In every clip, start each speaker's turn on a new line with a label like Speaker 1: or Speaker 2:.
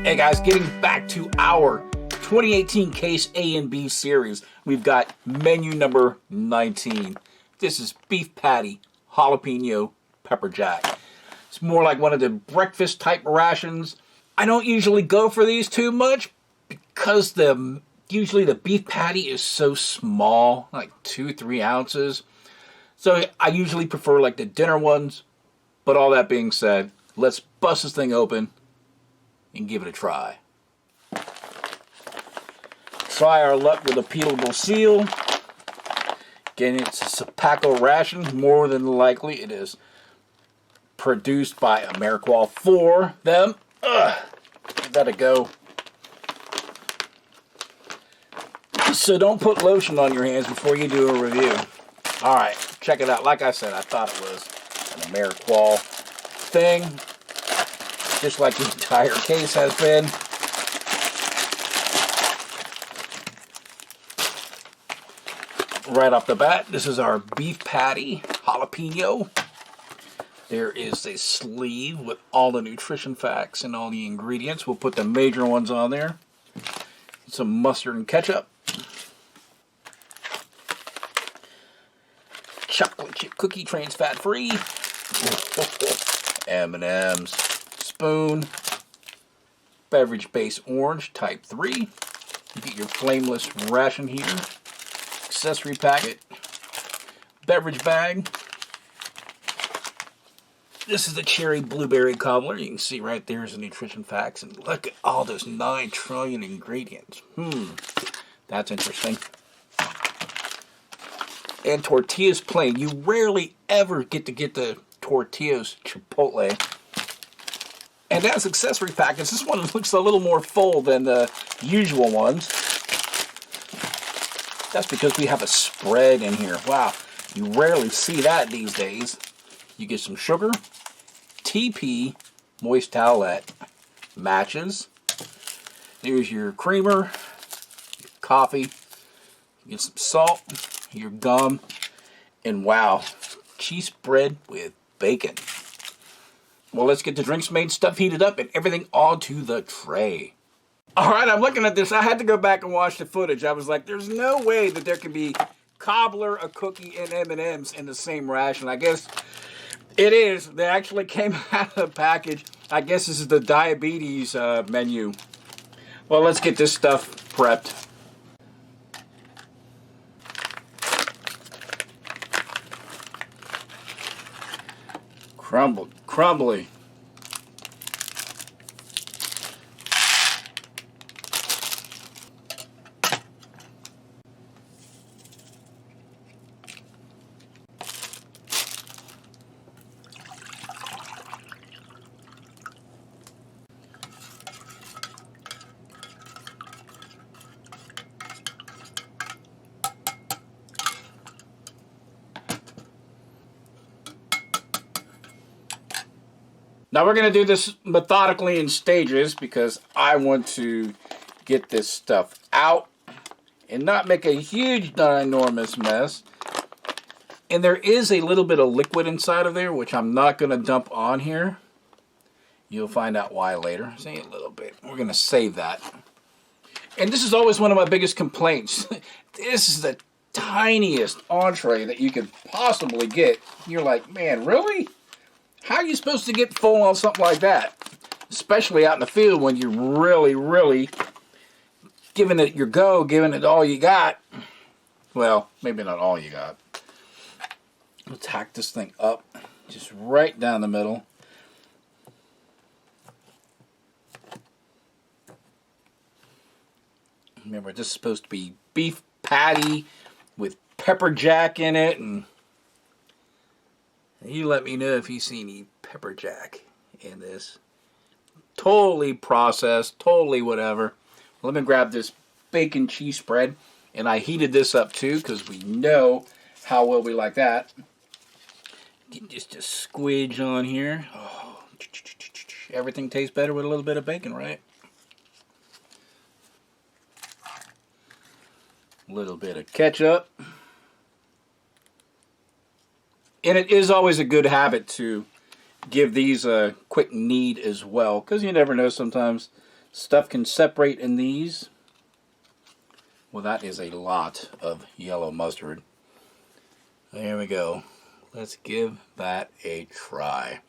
Speaker 1: Hey guys, getting back to our 2018 Case A and B series, we've got menu number 19. This is beef patty, jalapeno, pepper jack. It's more like one of the breakfast type rations. I don't usually go for these too much because usually the beef patty is so small, like 2-3 ounces. So I usually prefer like the dinner ones. But all that being said, let's bust this thing open and give it a try. Try our luck with a peelable seal. Again, it's a Sapaco ration. More than likely, it is produced by Ameriqual for them. Let it go. So don't put lotion on your hands before you do a review. All right, check it out. Like I said, I thought it was an Ameriqual thing, just like the entire case has been. Right off the bat, this is our beef patty jalapeno. There is a sleeve with all the nutrition facts and all the ingredients. We'll put the major ones on there. Some mustard and ketchup. Chocolate chip cookie, trans fat free. M&M's. Spoon. Beverage base orange, type 3. You get your flameless ration heater. Accessory packet. Beverage bag. This is the cherry blueberry cobbler. You can see right there is the nutrition facts. And look at all those 9 trillion ingredients. That's interesting. And tortillas plain. You rarely ever get the tortillas chipotle. And as accessory packets, this one looks a little more full than the usual ones. That's because we have a spread in here. Wow, you rarely see that these days. You get some sugar, TP, moist towelette, matches. There's your creamer, coffee, you get some salt, your gum, and wow, cheese spread with bacon. Well, let's get the drinks made, stuff heated up, and everything onto the tray. Alright, I'm looking at this. I had to go back and watch the footage. I was like, there's no way that there can be cobbler, a cookie, and M&M's in the same ration. I guess it is. They actually came out of the package. I guess this is the diabetes menu. Well, let's get this stuff prepped. Crumbly. Now we're going to do this methodically in stages because I want to get this stuff out and not make a huge, enormous mess. And there is a little bit of liquid inside of there, which I'm not going to dump on here. You'll find out why later. See, a little bit. We're going to save that. And this is always one of my biggest complaints. This is the tiniest entree that you could possibly get. You're like, man, really? How are you supposed to get full on something like that? Especially out in the field when you're really giving it your go, giving it all you got. Well, maybe not all you got. We'll tack this thing up just right down the middle. Remember, this is supposed to be beef patty with pepper jack in it, and you let me know if you see any pepper jack in this. Totally processed, totally whatever. Let me grab this bacon cheese spread, and I heated this up too because we know how well we like that. Get just a squidge on here. Oh, everything tastes better with a little bit of bacon, right? A little bit of ketchup. And it is always a good habit to give these a quick knead as well, because you never know, sometimes Stuff can separate in these. Well, that is a lot of yellow mustard. There we go. Let's give that a try.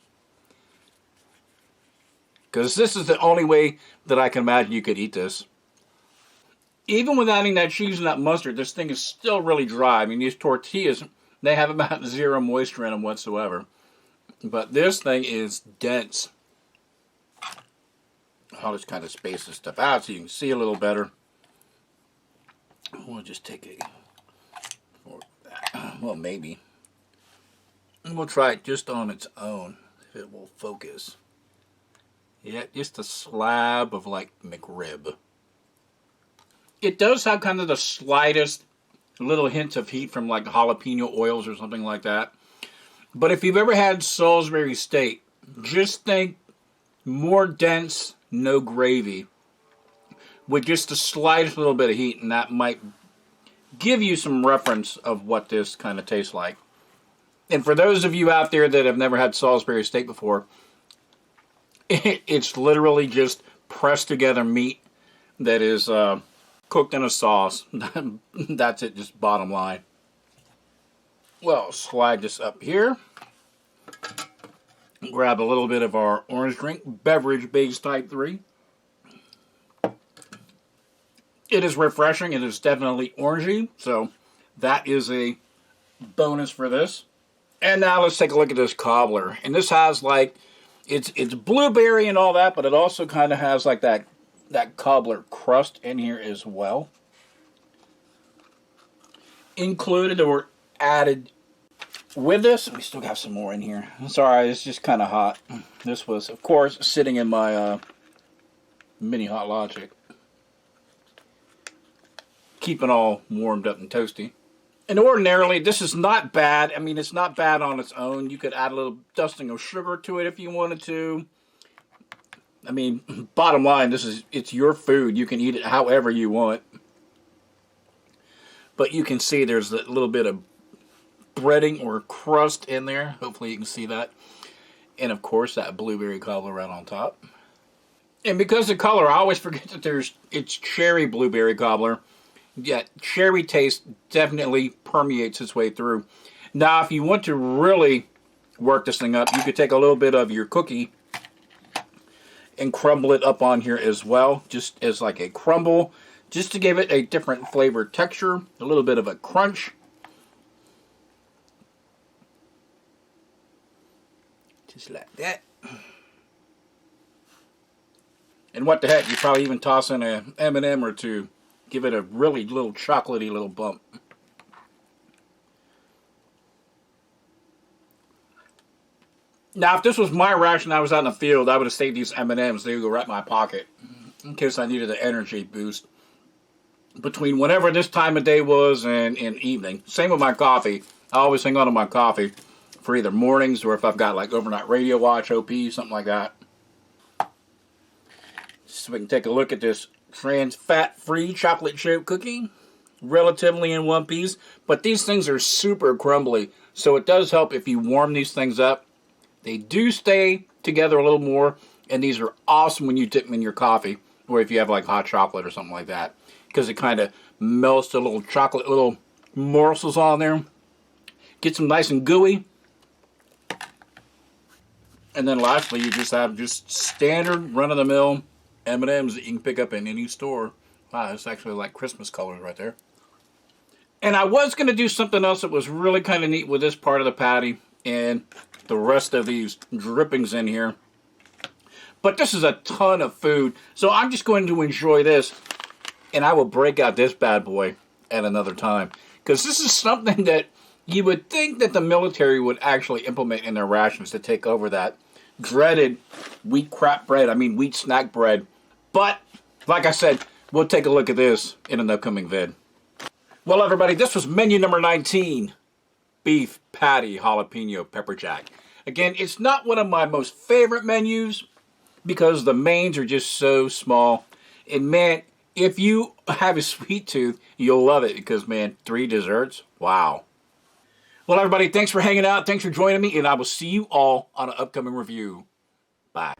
Speaker 1: Because this is the only way that I can imagine you could eat this. Even with adding that cheese and that mustard, this thing is still really dry. I mean, these tortillas, they have about zero moisture in them whatsoever. But this thing is dense. I'll just kind of space this stuff out so you can see a little better. We'll just take a... Well, maybe. And we'll try it just on its own, if it will focus. Yeah, just a slab of, like, McRib. It does have kind of the slightest little hint of heat from, like, jalapeno oils or something like that. But if you've ever had Salisbury steak, just think more dense, no gravy, with just the slightest little bit of heat, and that might give you some reference of what this kind of tastes like. And for those of you out there that have never had Salisbury steak before, it's literally just pressed together meat that is cooked in a sauce. That's it, just bottom line. Well, slide this up here. Grab a little bit of our orange drink, beverage base type 3. It is refreshing. It is definitely orangey, so that is a bonus for this. And now let's take a look at this cobbler. And this has like, it's blueberry and all that, but it also kind of has like that cobbler crust in here as well. Included or added with this. We still got some more in here. I'm sorry, it's just kind of hot. This was, of course, sitting in my mini Hot Logic. Keeping all warmed up and toasty. And ordinarily, this is not bad. I mean, it's not bad on its own. You could add a little dusting of sugar to it if you wanted to. I mean, bottom line, it's your food. You can eat it however you want. But you can see there's a little bit of breading or crust in there. Hopefully you can see that. And of course, that blueberry cobbler right on top. And because of color, I always forget that it's cherry blueberry cobbler. Yeah, cherry taste definitely permeates its way through. Now, if you want to really work this thing up, you could take a little bit of your cookie and crumble it up on here as well, just as like a crumble, just to give it a different flavor texture, a little bit of a crunch. Just like that. And what the heck, you probably even toss in a M&M or two. Give it a really little chocolatey little bump. Now, if this was my ration, I was out in the field, I would have saved these M&Ms. They would go right in my pocket in case I needed an energy boost between whenever this time of day was and evening. Same with my coffee. I always hang on to my coffee for either mornings or if I've got like overnight radio watch, OP, something like that. So we can take a look at this trans fat-free chocolate chip cookie, relatively in one piece, but these things are super crumbly, so it does help if you warm these things up. They do stay together a little more, and these are awesome when you dip them in your coffee, or if you have like hot chocolate or something like that, because it kind of melts the little chocolate little morsels on there, gets them nice and gooey. And then lastly, you just have just standard run-of-the-mill M&Ms that you can pick up in any store. Wow, it's actually like Christmas colors right there. And I was going to do something else that was really kind of neat with this part of the patty and the rest of these drippings in here. But this is a ton of food, so I'm just going to enjoy this, and I will break out this bad boy at another time. Because this is something that you would think that the military would actually implement in their rations to take over that dreaded wheat crap bread, wheat snack bread. But, like I said, we'll take a look at this in an upcoming vid. Well, everybody, this was menu number 19. Beef patty jalapeno pepper jack. Again, it's not one of my most favorite menus because the mains are just so small. And, man, if you have a sweet tooth, you'll love it because, man, 3 desserts, wow. Well, everybody, thanks for hanging out. Thanks for joining me, and I will see you all on an upcoming review. Bye.